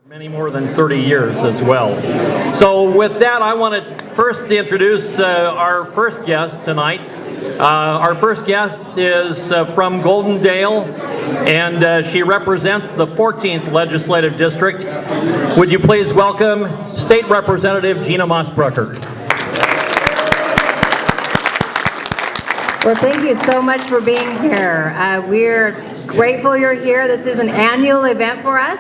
Many more than 30 years as well. So with that, I want to first introduce our first guest tonight. Our first guest is from Goldendale, and she represents the 14th Legislative District. Would you please welcome State Representative Gina Mossbrucker. Well, thank you so much for being here. We're grateful you're here. This is an annual event for us,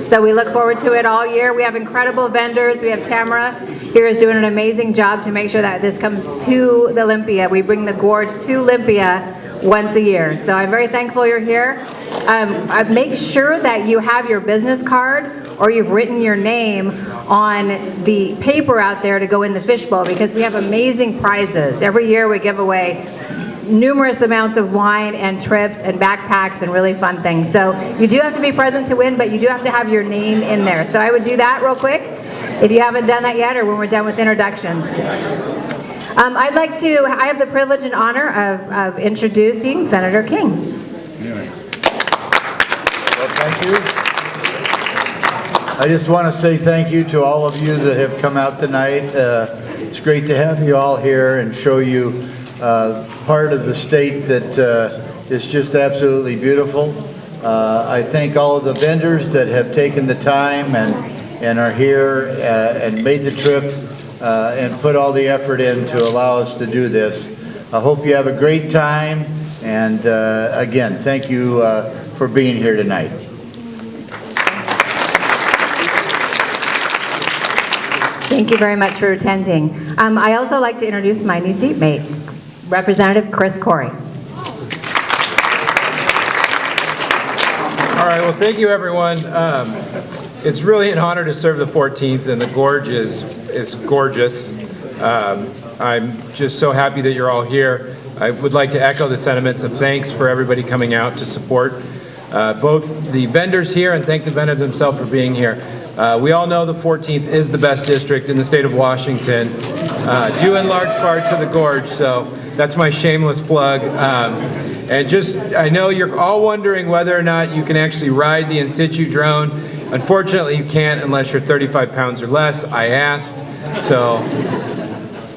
so we look forward to it all year. We have incredible vendors. We have Tamara here is doing an amazing job to make sure that this comes to the Olympia. We bring the Gorge to Olympia once a year, so I'm very thankful you're here. Make sure that you have your business card or you've written your name on the paper out there to go in the fishbowl, because we have amazing prizes. Every year we give away numerous amounts of wine and trips and backpacks and really fun things. So you do have to be present to win, but you do have to have your name in there. So I would do that real quick if you haven't done that yet, or when we're done with introductions. I have the privilege and honor of introducing Senator King. Well, thank you. I just want to say thank you to all of you that have come out tonight. It's great to have you all here and show you part of the state that is just absolutely beautiful. I thank all of the vendors that have taken the time and are here and made the trip and put all the effort in to allow us to do this. I hope you have a great time, and again, thank you for being here tonight. Thank you very much for attending. I also like to introduce my new seatmate, Representative Chris Corey. All right, well, thank you, everyone. It's really an honor to serve the 14th, and the Gorge is gorgeous. I'm just so happy that you're all here. I would like to echo the sentiments of thanks for everybody coming out to support both the vendors here and thank the vendors themselves for being here. We all know the 14th is the best district in the state of Washington, due in large part to the Gorge, so that's my shameless plug. And I know you're all wondering whether or not you can actually ride the in situ drone. Unfortunately, you can't unless you're 35 pounds or less. I asked. So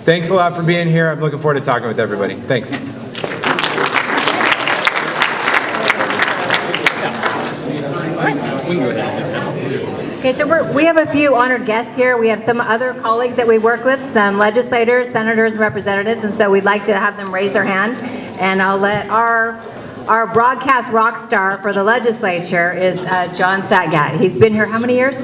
thanks a lot for being here. I'm looking forward to talking with everybody. Thanks. Okay, so we have a few honored guests here. We have some other colleagues that we work with, some legislators, senators, representatives, and so we'd like to have them raise their hand. And I'll let our broadcast rock star for the legislature is John Satgat. He's been here how many years?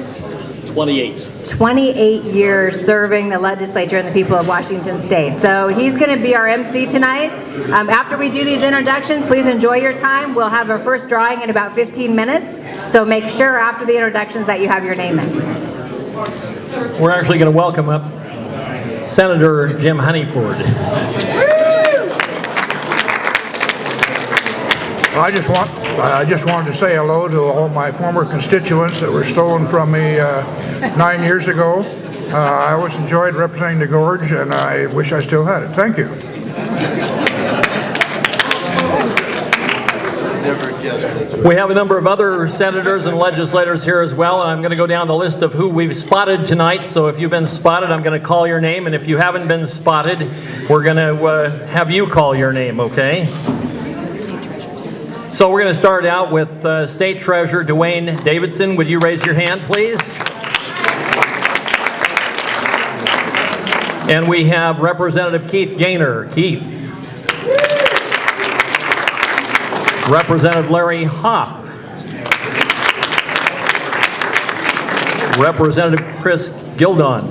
28. 28 years serving the legislature and the people of Washington State. So he's going to be our MC tonight. After we do these introductions, please enjoy your time. We'll have our first drawing in about 15 minutes. So make sure after the introductions that you have your name in. We're actually going to welcome up Senator Jim Honeyford. I just wanted to say hello to all my former constituents that were stolen from me 9 years ago. I always enjoyed representing the Gorge, and I wish I still had it. Thank you. We have a number of other senators and legislators here as well, and I'm going to go down the list of who we've spotted tonight. So if you've been spotted, I'm going to call your name, and if you haven't been spotted, we're going to have you call your name, okay? So we're going to start out with State Treasurer Dwayne Davidson. Would you raise your hand, please? And we have Representative Keith Gaynor. Keith. Representative Larry Hoff. Representative Chris Gildon.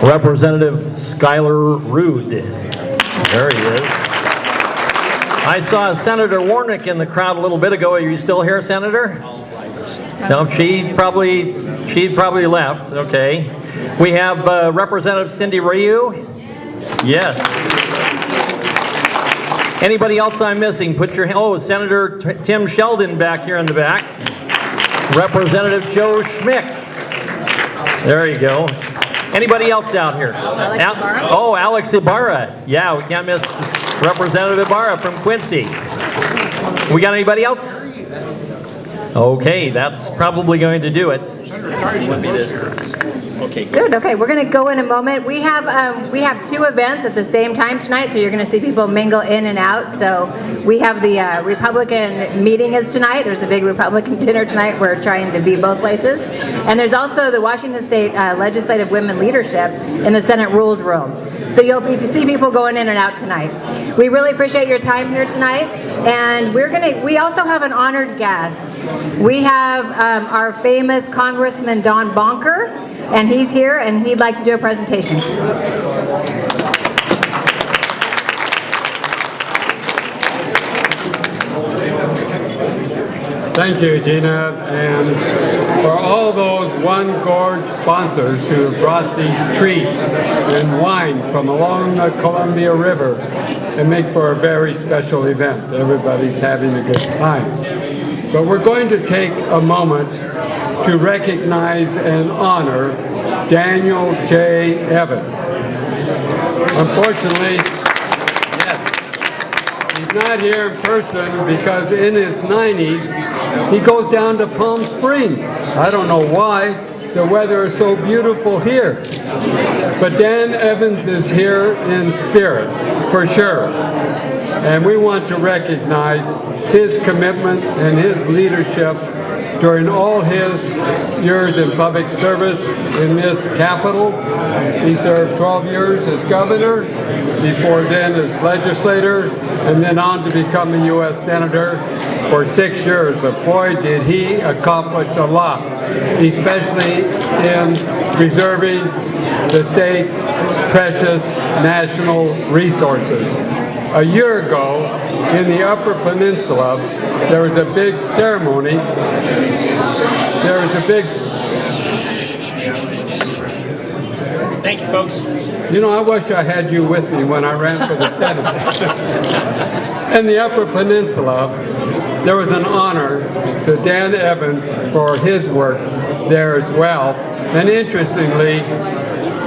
Representative Skylar Rude. There he is. I saw Senator Warnick in the crowd a little bit ago. Are you still here, Senator? No, she probably left. Okay. We have Representative Cindy Ryu. Yes. Anybody else I'm missing? Put your hand. Oh, Senator Tim Sheldon back here in the back. Representative Joe Schmick. There you go. Anybody else out here? Alex Ibarra. Yeah, we can't miss Representative Ibarra from Quincy. We got anybody else? Okay, that's probably going to do it. Senator Tyson was here. Okay, Good. Okay, we're going to go in a moment. We have 2 events at the same time tonight, so you're going to see people mingle in and out. So we have the Republican meeting is tonight. There's a big Republican dinner tonight. We're trying to be both places, and there's also the Washington State Legislative Women Leadership in the Senate Rules Room. So you'll see people going in and out tonight. We really appreciate your time here tonight, and we also have an honored guest. We have our famous Congressman Don Bonker, and he's here, and he'd like to do a presentation. Thank you, Gina, and for all those One Gorge sponsors who have brought these treats and wine from along the Columbia River. It makes for a very special event. Everybody's having a good time. But we're going to take a moment to recognize and honor Daniel J. Evans. Unfortunately, he's not here in person because in his 90s, he goes down to Palm Springs. I don't know why. The weather is so beautiful here. But Dan Evans is here in spirit, for sure. And we want to recognize his commitment and his leadership during all his years in public service in this capital. He served 12 years as governor, before then as legislator, and then on to become a U.S. Senator for 6 years. But boy, did he accomplish a lot, especially in preserving the state's precious national resources. A year ago, in the Upper Peninsula, there was a big ceremony. Thank you, folks. You know, I wish I had you with me when I ran for the Senate. In the Upper Peninsula, there was an honor to Dan Evans for his work there as well. And interestingly,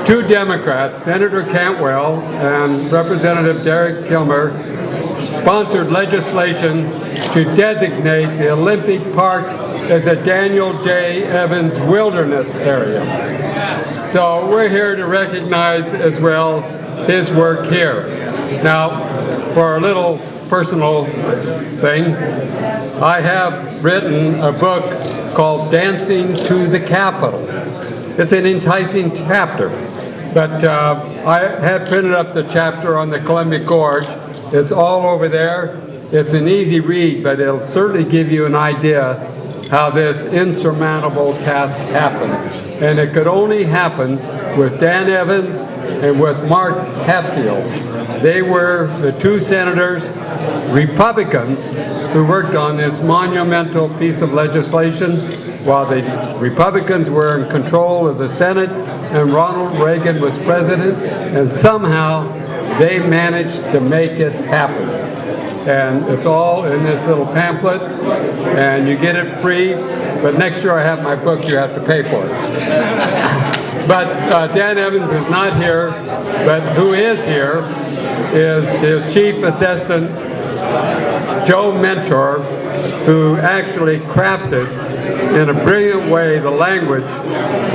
2 Democrats, Senator Cantwell and Representative Derek Kilmer, sponsored legislation to designate the Olympic Park as a Daniel J. Evans wilderness area. So we're here to recognize as well his work here. Now, for a little personal thing, I have written a book called Dancing to the Capitol. It's an enticing chapter, but I have printed up the chapter on the Columbia Gorge. It's all over there. It's an easy read, but it'll certainly give you an idea how this insurmountable task happened. And it could only happen with Dan Evans and with Mark Hatfield. They were the 2 senators, Republicans, who worked on this monumental piece of legislation while the Republicans were in control of the Senate and Ronald Reagan was president, and somehow they managed to make it happen. And it's all in this little pamphlet, and you get it free, but next year I have my book, you have to pay for it. But Dan Evans is not here, but who is here is his chief assistant, Joe Mentor, who actually crafted in a brilliant way the language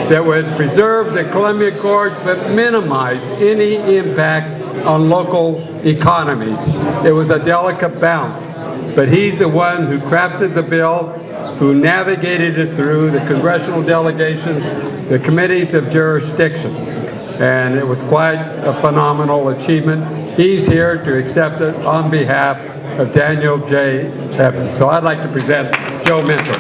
that would preserve the Columbia Gorge but minimize any impact on local economies. It was a delicate balance, but he's the one who crafted the bill, who navigated it through the congressional delegations, the committees of jurisdiction, and it was quite a phenomenal achievement. He's here to accept it on behalf of Daniel J. Evans. So I'd like to present Joe Mentor.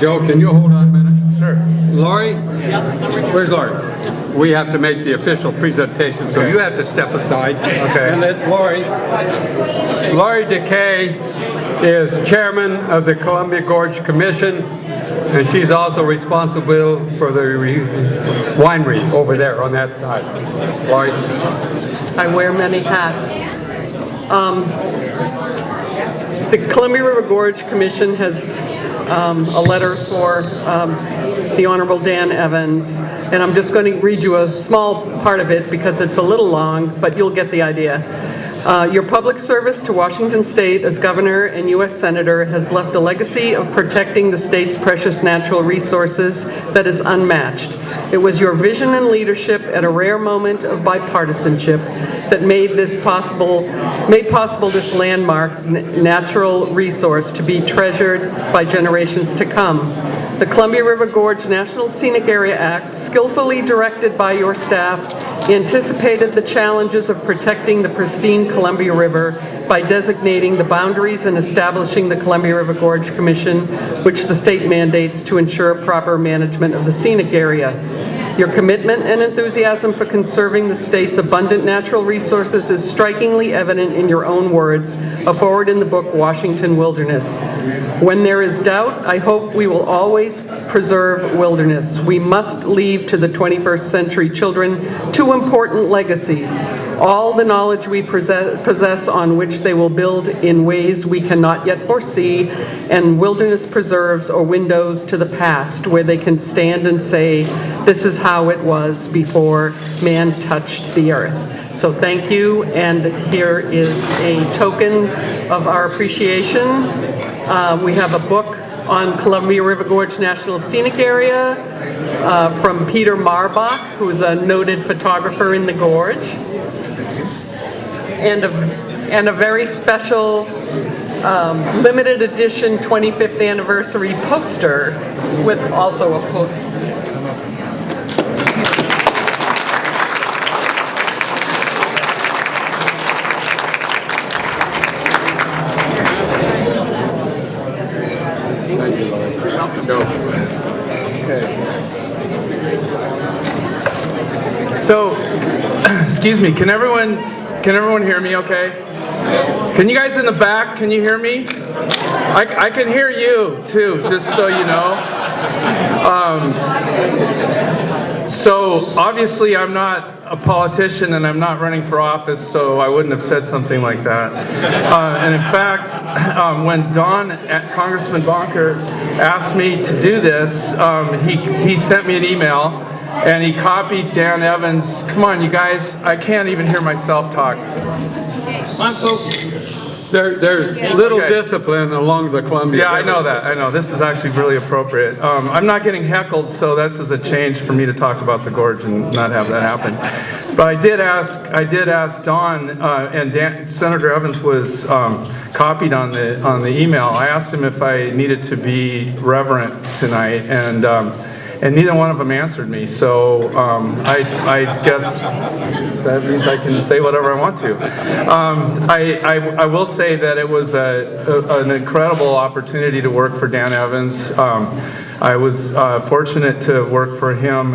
Joe, can you hold on a minute? Sure. Lori? Where's Lori? We have to make the official presentation, so you have to step aside. Okay. And let Lori Decay is chairman of the Columbia Gorge Commission, and she's also responsible for the winery over there on that side. Lori? I wear many hats. The Columbia River Gorge Commission has a letter for the Honorable Dan Evans, and I'm just going to read you a small part of it because it's a little long, but you'll get the idea. Your public service to Washington State as Governor and U.S. Senator has left a legacy of protecting the state's precious natural resources that is unmatched. It was your vision and leadership at a rare moment of bipartisanship that made possible this landmark natural resource to be treasured by generations to come. The Columbia River Gorge National Scenic Area Act, skillfully directed by your staff, anticipated the challenges of protecting the pristine Columbia River by designating the boundaries and establishing the Columbia River Gorge Commission, which the state mandates to ensure proper management of the scenic area. Your commitment and enthusiasm for conserving the state's abundant natural resources is strikingly evident in your own words, a foreword in the book Washington Wilderness. When there is doubt, I hope we will always preserve wilderness. We must leave to the 21st century children two important legacies: all the knowledge we possess on which they will build in ways we cannot yet foresee, and wilderness preserves or windows to the past where they can stand and say, this is how it was before man touched the earth. So thank you, and here is a token of our appreciation. We have a book on Columbia River Gorge National Scenic Area from Peter Marbach, who's a noted photographer in the gorge, and a very special limited edition 25th anniversary poster with also a quote. So, excuse me, can everyone hear me okay? Can you guys in the back, can you hear me? I can hear you too, just so you know. So obviously I'm not a politician and I'm not running for office, so I wouldn't have said something like that. And in fact, when Congressman Bonker asked me to do this, he sent me an email and he copied Dan Evans. Come on, you guys, I can't even hear myself talk. Come on, folks. There's little discipline along the Columbia River. Yeah, I know that. I know. This is actually really appropriate. I'm not getting heckled, so this is a change for me to talk about the gorge and not have that happen. But I did ask Don, and Senator Evans was copied on the email. I asked him if I needed to be reverent tonight, and neither one of them answered me. So I guess that means I can say whatever I want to. I will say that it was an incredible opportunity to work for Dan Evans. I was fortunate to work for him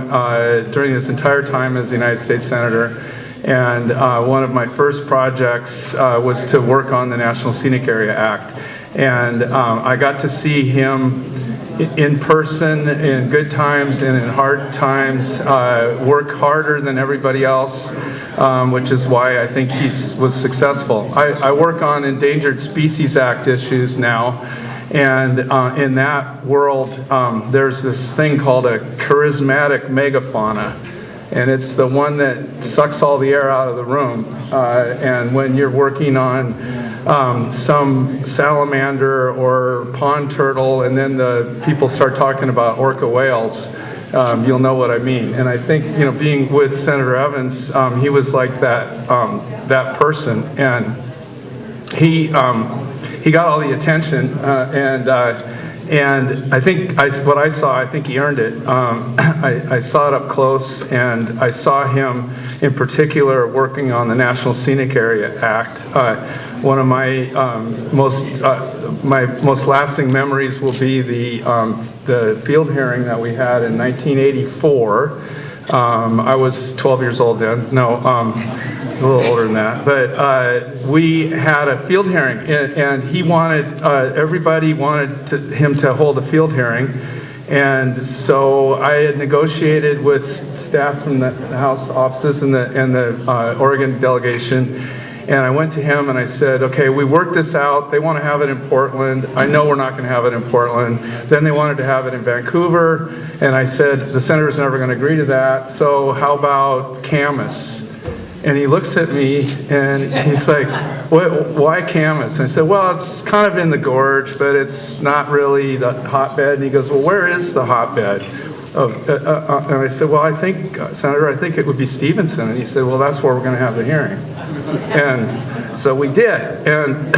during this entire time as the United States Senator. And one of my first projects was to work on the National Scenic Area Act. And I got to see him in person, in good times and in hard times, work harder than everybody else, which is why I think he was successful. I work on Endangered Species Act issues now, and in that world, there's this thing called a charismatic megafauna. And it's the one that sucks all the air out of the room. And when you're working on some salamander or pond turtle, and then the people start talking about orca whales, you'll know what I mean. And I think, you know, being with Senator Evans, he was like that person, and he got all the attention, and I think what I saw, I think he earned it. I saw it up close, and I saw him in particular working on the National Scenic Area Act. One of my most lasting memories will be the field hearing that we had in 1984. I was 12 years old then. No, I was a little older than that. But we had a field hearing, and he wanted, everybody wanted him to hold a field hearing. And so I had negotiated with staff from the House offices and the Oregon delegation. And I went to him and I said, okay, we worked this out. They want to have it in Portland. I know we're not going to have it in Portland. Then they wanted to have it in Vancouver. And I said, the senator's never going to agree to that. So how about Camas? And he looks at me and he's like, why Camas? And I said, well, it's kind of in the gorge, but it's not really the hotbed. And he goes, well, where is the hotbed? And I said, well, I think, Senator, I think it would be Stevenson. And he said, well, that's where we're going to have the hearing. And so we did. And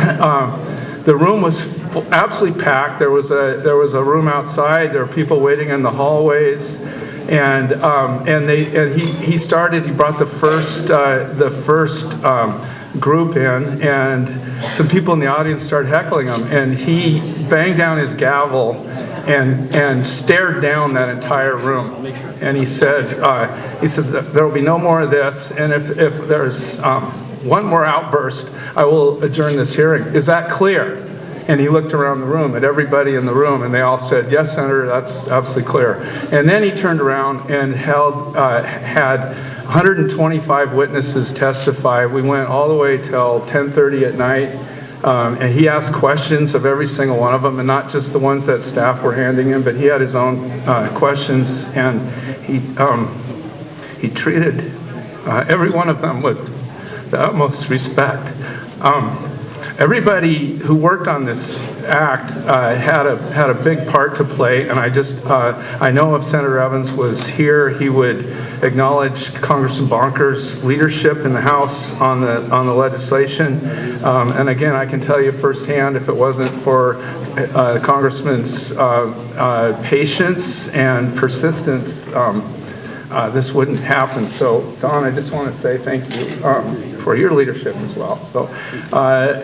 the room was absolutely packed. There was a room outside. There were people waiting in the hallways. And he brought the first group in, and some people in the audience started heckling him, and he banged down his gavel and stared down that entire room. And he said there will be no more of this, and if there's one more outburst, I will adjourn this hearing. Is that clear? And he looked around the room at everybody in the room, and they all said, yes, Senator, that's absolutely clear. And then he turned around and had 125 witnesses testify. We went all the way till 10:30 at night, and he asked questions of every single one of them, and not just the ones that staff were handing him, but he had his own questions, and he treated every one of them with the utmost respect. Everybody who worked on this act had a big part to play, and I know if Senator Evans was here, he would acknowledge Congressman Bonker's leadership in the House on the legislation. And again, I can tell you firsthand, if it wasn't for the Congressman's patience and persistence, this wouldn't happen. So, Don, I just want to say thank you for your leadership as well. So,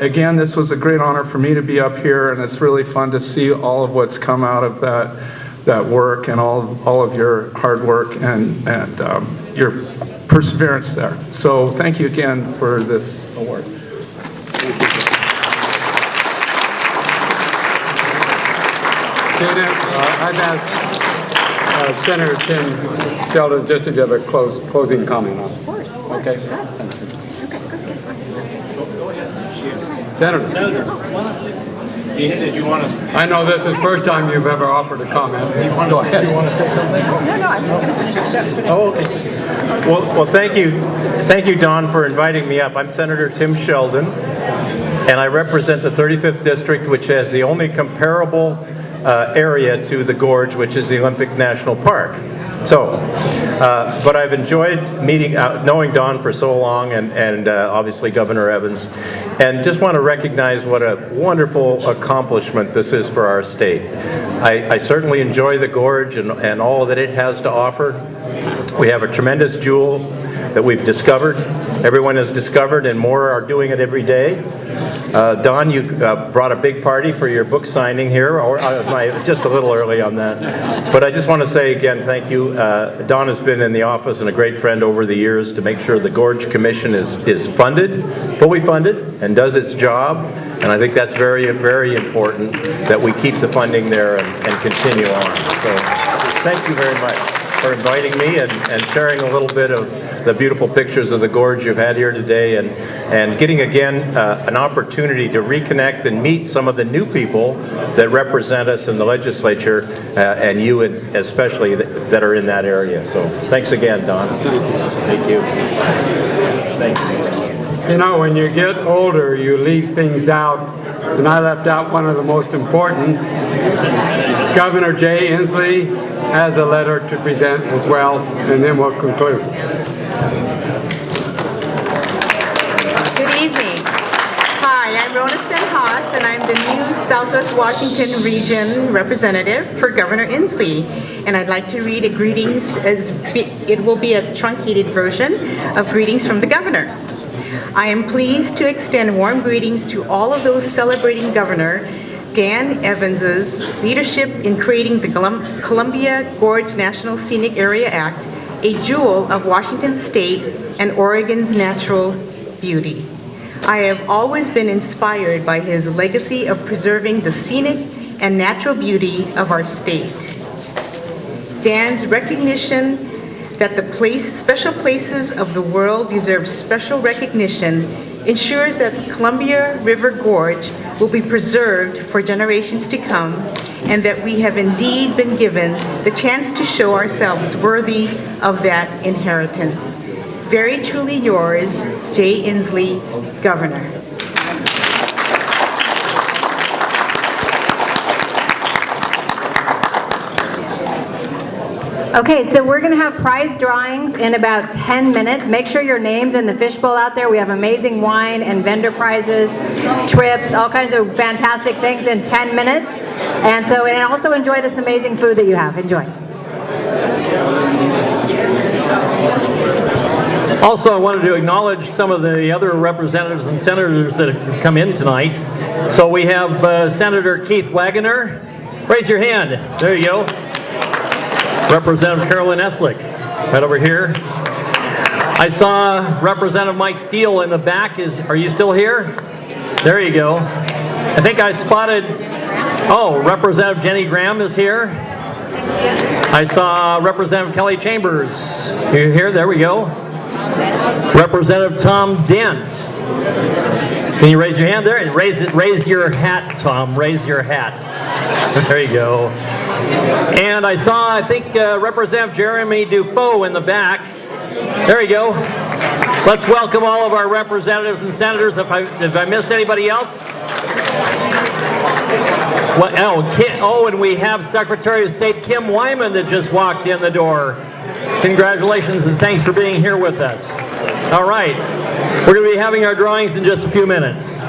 again, this was a great honor for me to be up here, and it's really fun to see all of what's come out of that work and all of your hard work and your perseverance there. So, thank you again for this award. I've asked Senator Tim Sheldon just to give a closing comment on it. Of course. Okay. Senator. Did you want to? I know this is the first time you've ever offered a comment. Do you want to say something? No, I'm just going to finish the show. Oh, okay. Well, thank you, Don, for inviting me up. I'm Senator Tim Sheldon, and I represent the 35th District, which has the only comparable area to the Gorge, which is the Olympic National Park. So, but I've enjoyed knowing Don for so long, and obviously Governor Evans, and just want to recognize what a wonderful accomplishment this is for our state. I certainly enjoy the Gorge and all that it has to offer. We have a tremendous jewel that we've discovered. Everyone has discovered, and more are doing it every day. Don, you brought a big party for your book signing here, or just a little early on that. But I just want to say again, thank you. Don has been in the office and a great friend over the years to make sure the Gorge Commission is funded, fully funded, and does its job. And I think that's very, very important that we keep the funding there and continue on. So thank you very much for inviting me and sharing a little bit of the beautiful pictures of the Gorge you've had here today, and getting again an opportunity to reconnect and meet some of the new people that represent us in the legislature, and you especially that are in that area. So thanks again, Don. Thank you. Thanks. You know, when you get older, you leave things out, and I left out one of the most important. Governor Jay Inslee has a letter to present as well, and then we'll conclude. Good evening. Hi, I'm Rona Haas, and I'm the new Southwest Washington Region Representative for Governor Inslee. And I'd like to read a greetings, it will be a truncated version of greetings from the Governor. I am pleased to extend warm greetings to all of those celebrating Governor Dan Evans's leadership in creating the Columbia Gorge National Scenic Area Act, a jewel of Washington State and Oregon's natural beauty. I have always been inspired by his legacy of preserving the scenic and natural beauty of our state. Dan's recognition that the special places of the world deserve special recognition ensures that the Columbia River Gorge will be preserved for generations to come, and that we have indeed been given the chance to show ourselves worthy of that inheritance. Very truly yours, J. Inslee, Governor. Okay, so we're going to have prize drawings in about 10 minutes. Make sure your name's in the fishbowl out there. We have amazing wine and vendor prizes, trips, all kinds of fantastic things in 10 minutes. And also enjoy this amazing food that you have. Enjoy. Also, I wanted to acknowledge some of the other representatives and senators that have come in tonight. So we have Senator Keith Wagoner. Raise your hand. There you go. Representative Carolyn Eslick, right over here. I saw Representative Mike Steele in the back. Are you still here? There you go. I think I spotted, Representative Jenny Graham is here. I saw Representative Kelly Chambers. You're here? There we go. Representative Tom Dent. Can you raise your hand there? Raise your hat, Tom. Raise your hat. There you go. And I saw, I think, Representative Jeremy Dufault in the back. There you go. Let's welcome all of our representatives and senators. If I missed anybody else? And we have Secretary of State Kim Wyman that just walked in the door. Congratulations and thanks for being here with us. All right. We're going to be having our drawings in just a few minutes.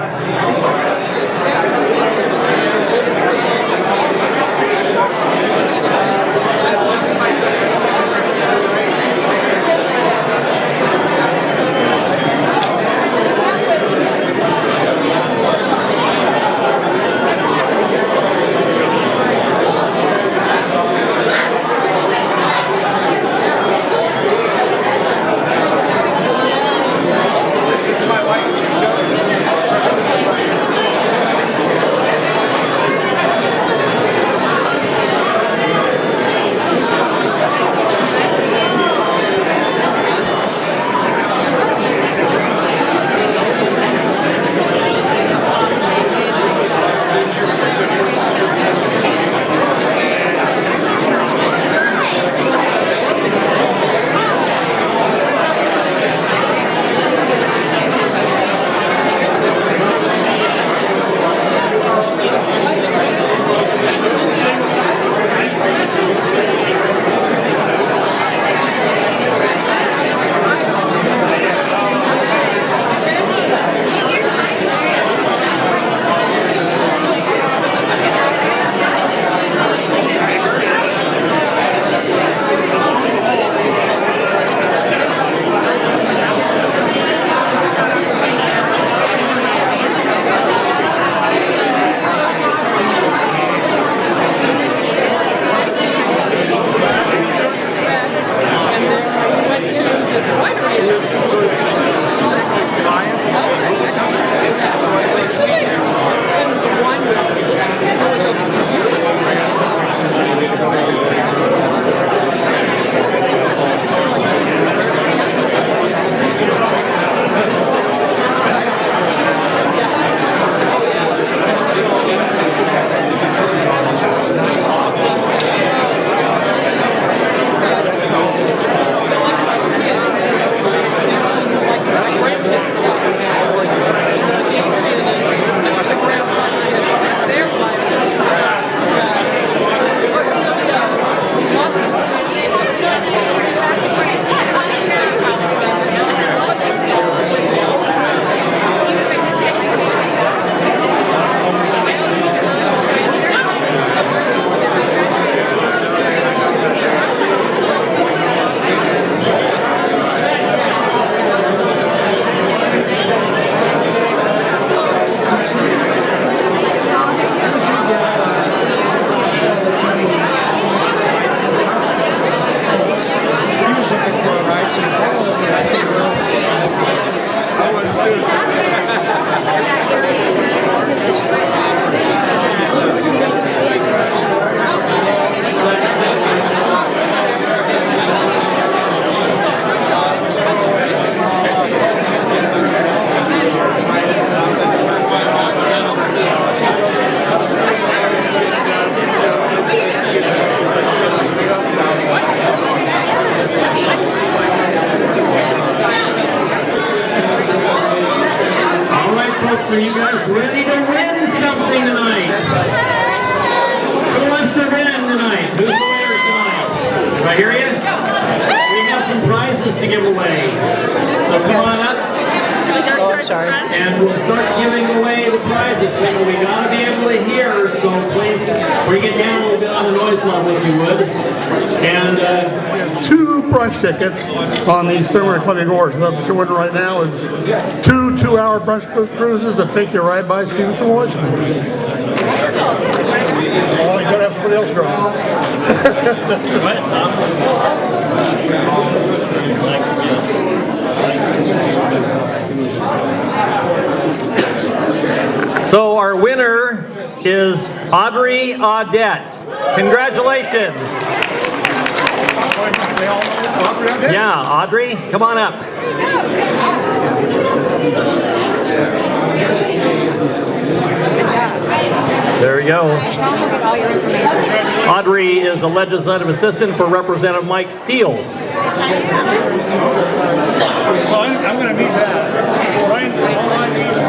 Are you guys ready to win something tonight? Who wants to win tonight? Who's the winner tonight? Do I hear you? We have some prizes to give away. So come on up. And we'll start giving away the prizes. But we gotta be able to hear, so please bring it down a little bit on the noise level if you would. And 2 brunch tickets on the Sternway Columbia Gorge. What you're winning right now is 2 2-hour brunch cruises that take you right by Stevenson, Washington. Oh, you gotta have somebody else go. so our winner is Audrey Audette. Congratulations. Yeah, Audrey, come on up. There we go. Audrey is a legislative assistant for Representative Mike Steele. I'm going to meet that.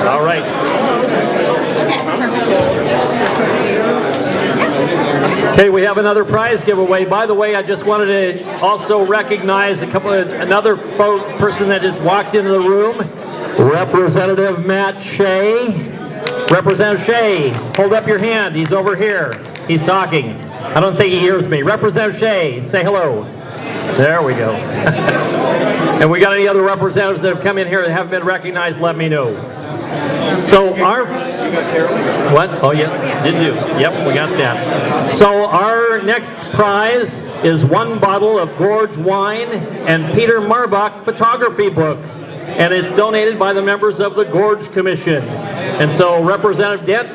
All right. Okay, we have another prize giveaway. By the way, I just wanted to also recognize another person that has walked into the room. Representative Matt Shea. Representative Shea, hold up your hand. He's over here. He's talking. I don't think he hears me. Representative Shea, say hello. There we go. And we got any other representatives that have come in here that haven't been recognized, let me know. So our... What? Oh, yes, did do. Yep, we got that. So our next prize is 1 bottle of Gorge wine and Peter Marbach photography book. And it's donated by the members of the Gorge Commission. And so Representative Dent,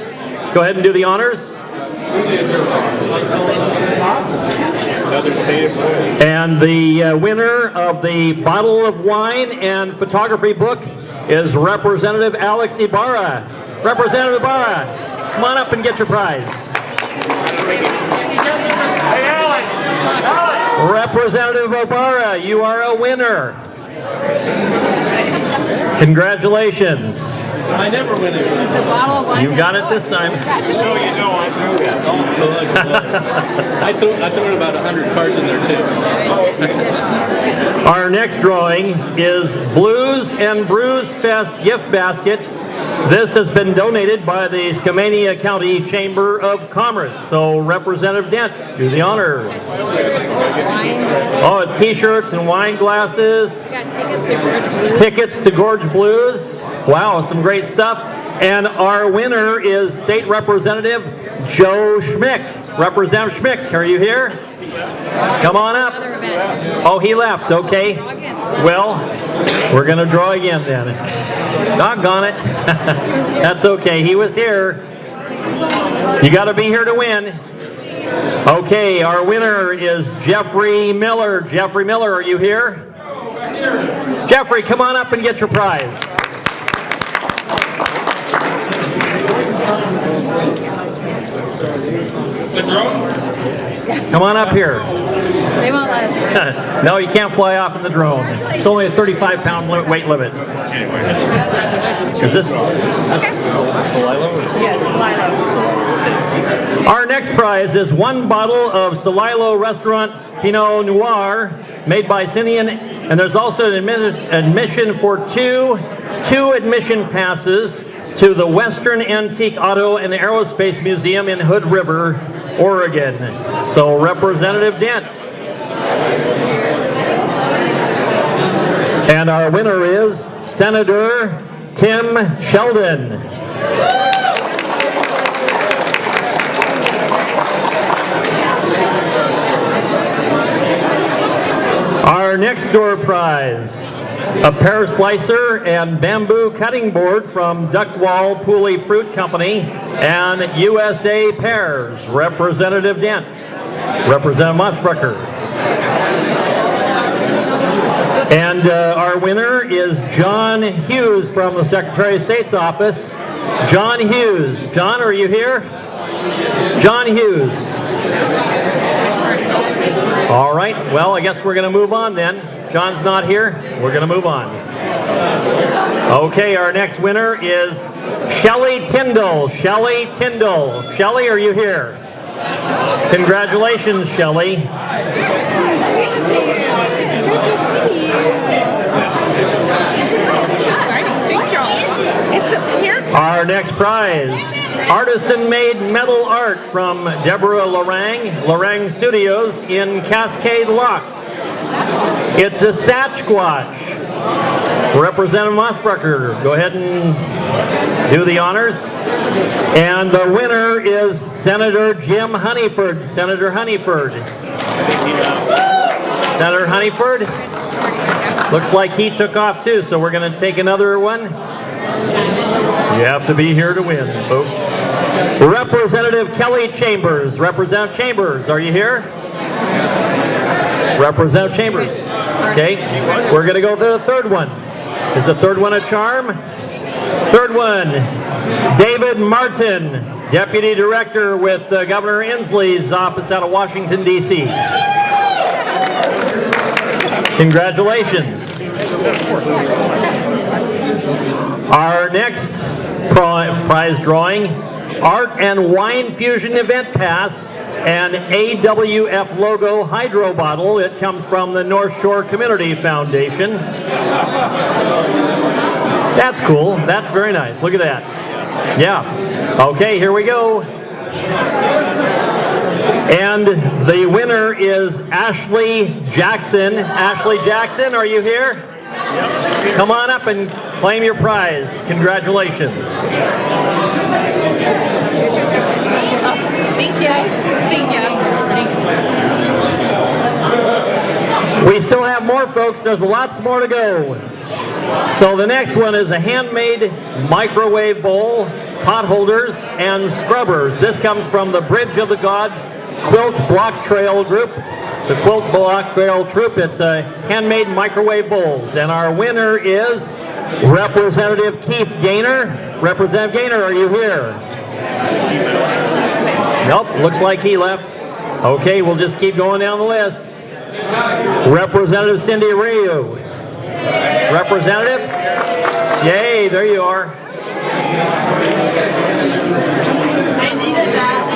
go ahead and do the honors. And the winner of the bottle of wine and photography book is Representative Alex Ibarra. Representative Ibarra, come on up and get your prize. Representative Ibarra, you are a winner. Congratulations. I never win it. You got it this time. So you know I threw that. I threw about 100 cards in there too. Our next drawing is Blues and Brews Fest gift basket. This has been donated by the Skamania County Chamber of Commerce. So Representative Dent, do the honors. Oh, it's t-shirts and wine glasses. Tickets to Gorge Blues. Wow, some great stuff. And our winner is State Representative Joe Schmick. Representative Schmick, are you here? Come on up. Oh, he left, okay. Well, we're going to draw again then. Doggone it. That's okay, he was here. You got to be here to win. Okay, our winner is Jeffrey Miller. Jeffrey Miller, are you here? Jeffrey, come on up and get your prize. Come on up here. They won't let us. No, you can't fly off in the drone. It's only a 35-pound weight limit. Is this Salilo? Yes, Lilo. Our next prize is 1 bottle of Salilo Restaurant Pinot Noir made by Sinian, and there's also an admission for two admission passes to the Western Antique Auto and Aerospace Museum in Hood River, Oregon. So Representative Dent. And our winner is Senator Tim Sheldon. Our next door prize, a pear slicer and bamboo cutting board from Duckwall Pooley Fruit Company and USA Pears. Representative Dent. Representative Mossbrucker. And our winner is John Hughes from the Secretary of State's office. John Hughes. John, are you here? John Hughes. All right, well, I guess we're going to move on then. John's not here. We're going to move on. Okay, our next winner is Shelley Tyndall. Shelley Tyndall. Shelley, are you here? Congratulations, Shelley. Our next prize, artisan-made metal art from Deborah Lorang Studios in Cascade Locks. It's a Sasquatch. Representative Mossbrucker, go ahead and do the honors. And the winner is Senator Jim Honeyford. Senator Honeyford. Senator Honeyford. Looks like he took off too, so we're going to take another one. You have to be here to win, folks. Representative Kelly Chambers. Representative Chambers, are you here? Representative Chambers. Okay, we're going to go to the third one. Is the third one a charm? Third one, David Martin, Deputy Director with Governor Inslee's office out of Washington, D.C. Congratulations. Our next prize drawing, Art and Wine Fusion Event Pass and AWF logo hydro bottle. It comes from the North Shore Community Foundation. That's cool. That's very nice. Look at that. Yeah. Okay, here we go. And the winner is Ashley Jackson. Ashley Jackson, are you here? Come on up and claim your prize. Congratulations. Thank you. Thank you. We still have more, folks. There's lots more to go. So the next one is a handmade microwave bowl, pot holders, and scrubbers. This comes from the Bridge of the Gods Quilt Block Trail Group. The Quilt Block Trail Troop. It's a handmade microwave bowls. And our winner is Representative Keith Gaynor. Representative Gaynor, are you here? Nope, looks like he left. Okay, we'll just keep going down the list. Representative Cindy Ryu. Representative? Yay, there you are. I needed that.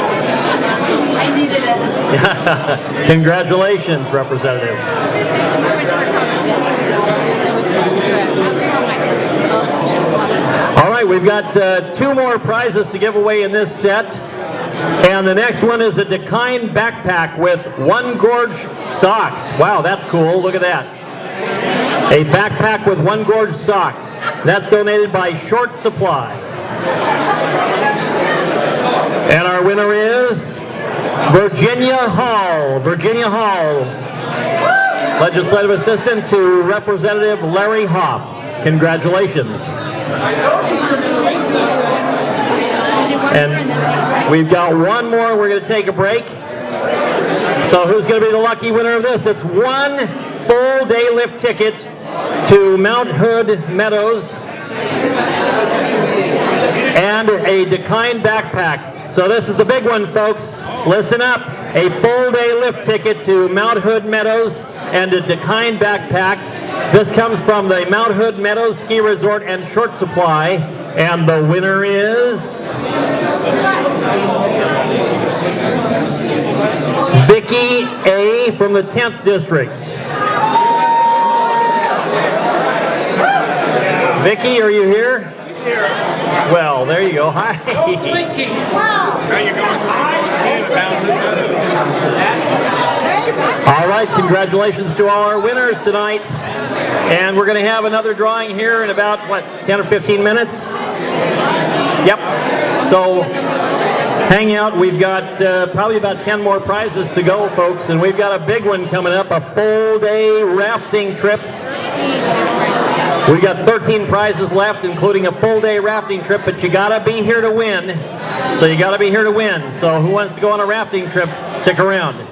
I needed it. Congratulations, Representative. All right, we've got 2 more prizes to give away in this set. And the next one is a Dakine backpack with One Gorge socks. Wow, that's cool. Look at that. A backpack with One Gorge socks. That's donated by Short Supply. And our winner is Virginia Hall. Virginia Hall. Legislative Assistant to Representative Larry Hoff. Congratulations. And we've got one more. We're going to take a break. So who's going to be the lucky winner of this? It's 1 full day lift ticket to Mount Hood Meadows and a Dakine backpack. So this is the big one, folks. Listen up. A full day lift ticket to Mount Hood Meadows and a Dakine backpack. This comes from the Mount Hood Meadows Ski Resort and Short Supply. And the winner is Vicki A. from the 10th District. Vicki, are you here? He's here. Well, there you go. Hi. How you going? All right, congratulations to all our winners tonight. And we're going to have another drawing here in about, 10 or 15 minutes? Yep. So hang out. We've got probably about 10 more prizes to go, folks. And we've got a big one coming up, a full day rafting trip. We've got 13 prizes left, including a full day rafting trip, but you got to be here to win. So you got to be here to win. So who wants to go on a rafting trip? Stick around.